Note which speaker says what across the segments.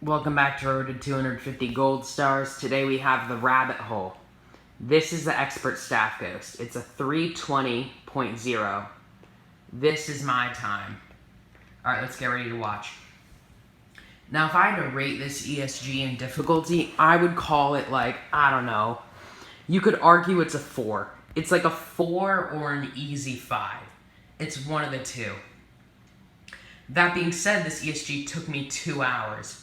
Speaker 1: Welcome back to Road to 250 Gold Stars. Today we have the Rabbit Hole. This is the Expert Staff Ghost. It's a 320.0. This is my time. Alright, let's get ready to watch. Now, if I had to rate this ESG in difficulty, I would call it like, I don't know. You could argue it's a 4. It's like a 4 or an easy 5. It's one of the two. That being said, this ESG took me 2 hours.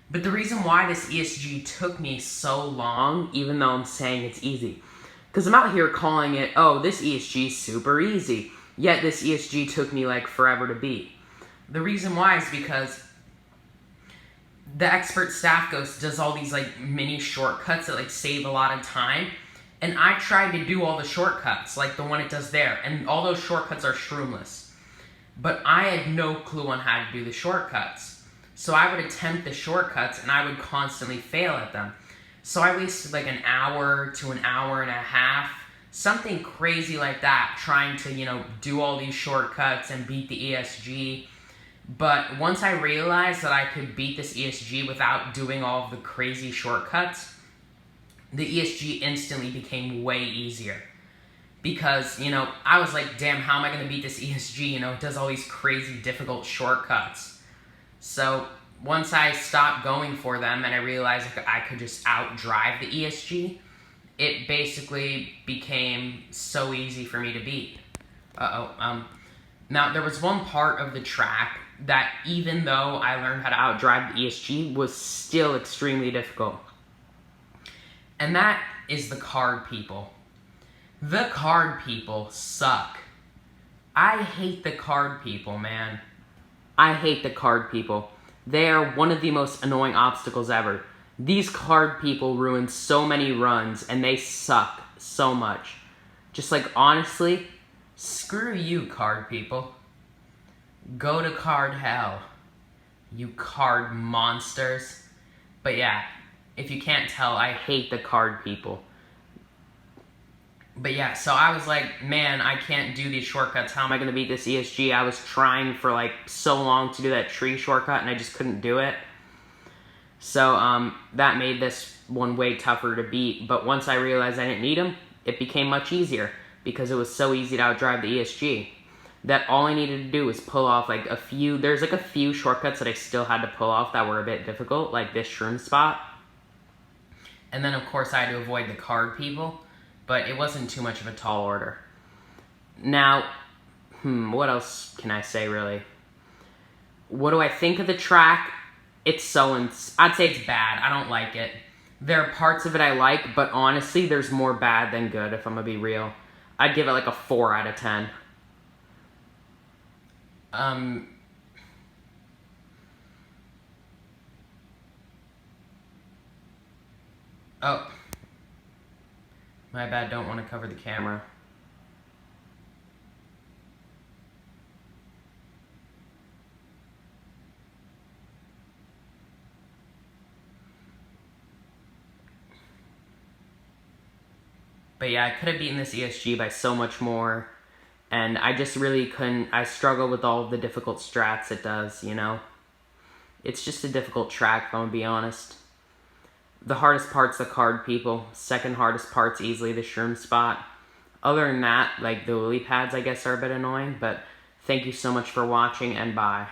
Speaker 1: But the reason why this ESG took me so long, even though I'm saying it's easy, because I'm out here calling it, oh, this ESG is super easy, yet this ESG took me like forever to beat. The reason why is because the Expert Staff Ghost does all these like mini shortcuts that like save a lot of time, and I tried to do all the shortcuts, like the one it does there, and all those shortcuts are shroomless. But I had no clue on how to do the shortcuts. So I would attempt the shortcuts, and I would constantly fail at them. So I wasted like an hour to an hour and a half, something crazy like that, trying to, do all these shortcuts and beat the ESG. But once I realized that I could beat this ESG without doing all of the crazy shortcuts, the ESG instantly became way easier. Because, I was like, damn, how am I going to beat this ESG? It does all these crazy, difficult shortcuts. So once I stopped going for them and I realized I could just outdrive the ESG, it basically became so easy for me to beat. Now, there was one part of the track that, even though I learned how to outdrive the ESG, was still extremely difficult. And that is the card people. The card people suck. I hate the card people, man. I hate the card people. They are one of the most annoying obstacles ever. These card people ruin so many runs, and they suck so much. Just like, honestly, screw you, card people. Go to card hell, you card monsters. But yeah, if you can't tell, I hate the card people. But yeah, so I was like, man, I can't do these shortcuts. How am I going to beat this ESG? I was trying for like so long to do that tree shortcut, and I just couldn't do it. So that made this one way tougher to beat. But once I realized I didn't need them, it became much easier because it was so easy to outdrive the ESG. That all I needed to do was pull off like a few, there's like a few shortcuts that I still had to pull off that were a bit difficult, like this shroom spot. And then of course I had to avoid the card people. But it wasn't too much of a tall order. Now, what else can I say, really? What do I think of the track? I'd say it's bad. I don't like it. There are parts of it I like, but honestly, there's more bad than good, if I'm gonna be real. I'd give it like a 4 out of 10. Oh. My bad, don't want to cover the camera. But yeah, I could have beaten this ESG by so much more. And I just really couldn't. I struggle with all of the difficult strats it does, It's just a difficult track, if I'm going to be honest. The hardest part's the card people. Second hardest part's easily the shroom spot. Other than that, like the lily pads, I guess, are a bit annoying. But thank you so much for watching, and bye.